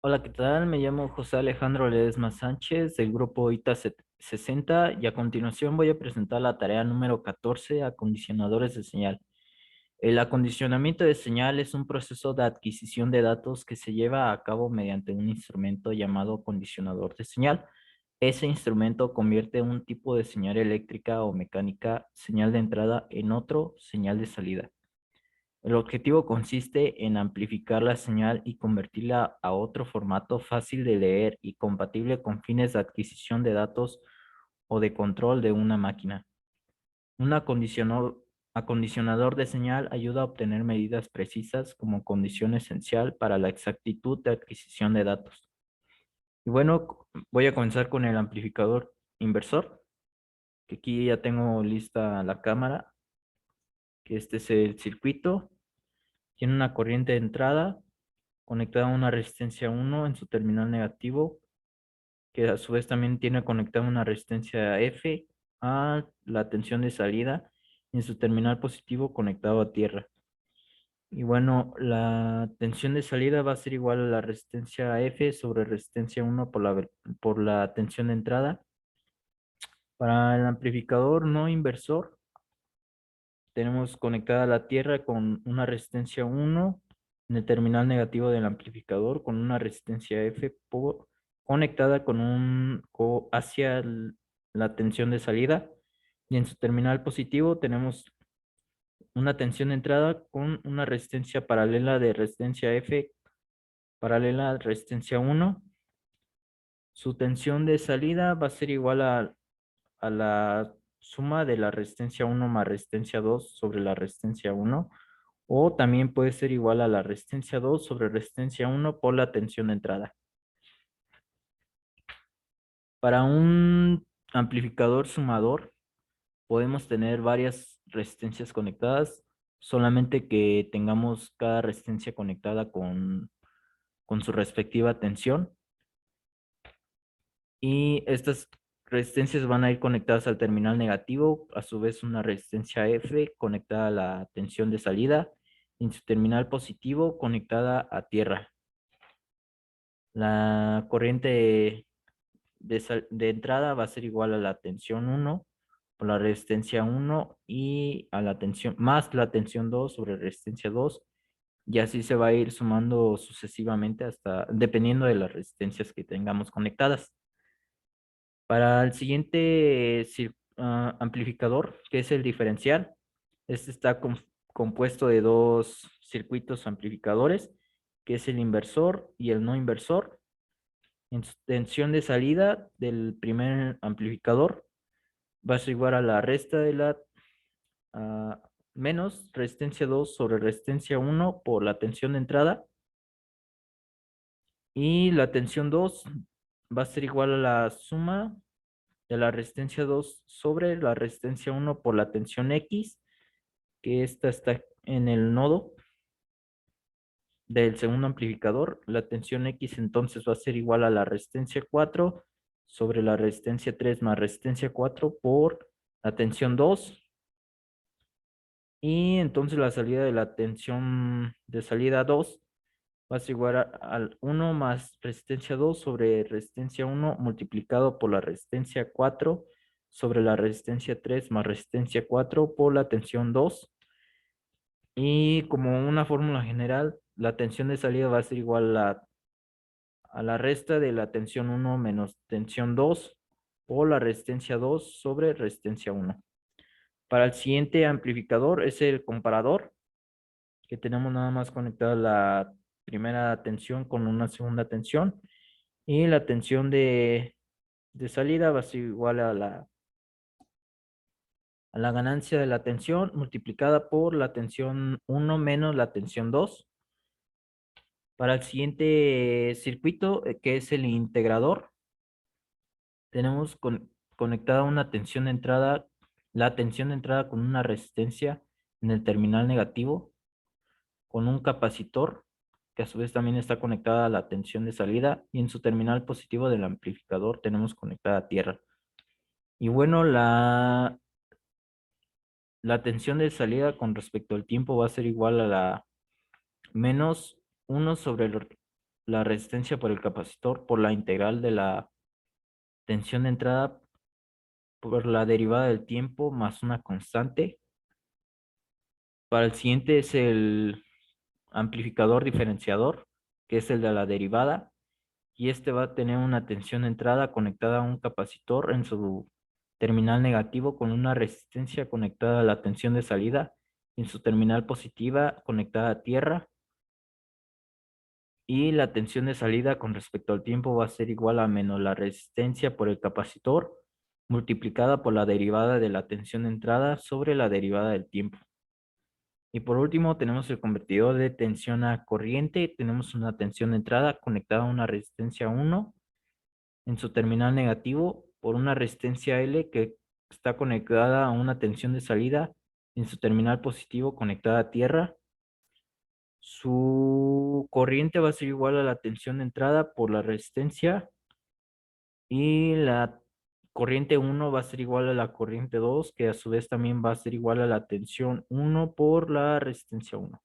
Hola, ¿qué tal? Me llamo José Alejandro Ledesma Sánchez del grupo ITA 60 y a continuación voy a presentar la tarea número 14, acondicionadores de señal. El acondicionamiento de señal es un proceso de adquisición de datos que se lleva a cabo mediante un instrumento llamado acondicionador de señal. Ese instrumento convierte un tipo de señal eléctrica o mecánica, señal de entrada, en otro, señal de salida. El objetivo consiste en amplificar la señal y convertirla a otro formato fácil de leer y compatible con fines de adquisición de datos o de control de una máquina. Un acondicionador de señal ayuda a obtener medidas precisas como condición esencial para la exactitud de adquisición de datos. Y bueno, voy a comenzar con el amplificador inversor, que aquí ya tengo lista la cámara, que este es el circuito. Tiene una corriente de entrada conectada a una resistencia 1 en su terminal negativo, que a su vez también tiene conectada una resistencia F a la tensión de salida y en su terminal positivo conectado a tierra. Y bueno, la tensión de salida va a ser igual a la resistencia F sobre resistencia 1 por la tensión de entrada. Para el amplificador no inversor, tenemos conectada la tierra con una resistencia 1 en el terminal negativo del amplificador con una resistencia F conectada hacia la tensión de salida y en su terminal positivo tenemos una tensión de entrada con una resistencia paralela de resistencia F paralela a resistencia 1. Su tensión de salida va a ser igual a la suma de la resistencia 1 más resistencia 2 sobre la resistencia 1, o también puede ser igual a la resistencia 2 sobre resistencia 1 por la tensión de entrada. Para un amplificador sumador podemos tener varias resistencias conectadas, solamente que tengamos cada resistencia conectada con su respectiva tensión. Y estas resistencias van a ir conectadas al terminal negativo, a su vez una resistencia F conectada a la tensión de salida, y en su terminal positivo conectada a tierra. La corriente de entrada va a ser igual a la tensión 1 por la resistencia 1 y a la tensión más la tensión 2 sobre resistencia 2, y así se va a ir sumando sucesivamente hasta dependiendo de las resistencias que tengamos conectadas. Para el siguiente amplificador, que es el diferencial, este está compuesto de dos circuitos amplificadores, que es el inversor y el no inversor. En su tensión de salida del primer amplificador va a ser igual a la resta de la ah, menos resistencia 2 sobre resistencia 1 por la tensión de entrada, y la tensión 2 va a ser igual a la suma de la resistencia 2 sobre la resistencia 1 por la tensión X, que esta está en el nodo del segundo amplificador. La tensión X entonces va a ser igual a la resistencia 4 sobre la resistencia 3 más resistencia 4 por la tensión 2. Y entonces la salida de la tensión de salida 2 va a ser igual al 1 más resistencia 2 sobre resistencia 1 multiplicado por la resistencia 4 sobre la resistencia 3 más resistencia 4 por la tensión 2. Y como una fórmula general, la tensión de salida va a ser igual a la resta de la tensión 1 menos tensión 2 por la resistencia 2 sobre resistencia 1. Para el siguiente amplificador es el comparador, que tenemos nada más conectada la primera tensión con una segunda tensión, y la tensión de salida va a ser igual a la ganancia de la tensión multiplicada por la tensión 1 menos la tensión 2. Para el siguiente circuito, que es el integrador, tenemos conectada una tensión de entrada, la tensión de entrada con una resistencia en el terminal negativo, con un capacitor, que a su vez también está conectada a la tensión de salida, y en su terminal positivo del amplificador tenemos conectada a tierra. Y bueno, la tensión de salida con respecto al tiempo va a ser igual a la menos 1 sobre la resistencia por el capacitor por la integral de la tensión de entrada por la derivada del tiempo más una constante. Para el siguiente es el amplificador diferenciador, que es el de la derivada, y este va a tener una tensión de entrada conectada a un capacitor en su terminal negativo con una resistencia conectada a la tensión de salida en su terminal positiva conectada a tierra, y la tensión de salida con respecto al tiempo va a ser igual a menos la resistencia por el capacitor multiplicada por la derivada de la tensión de entrada sobre la derivada del tiempo. Y por último tenemos el convertidor de tensión a corriente. Tenemos una tensión de entrada conectada a una resistencia 1 en su terminal negativo por una resistencia L que está conectada a una tensión de salida en su terminal positivo conectada a tierra. Su corriente va a ser igual a la tensión de entrada por la resistencia, y la corriente 1 va a ser igual a la corriente 2, que a su vez también va a ser igual a la tensión 1 por la resistencia 1.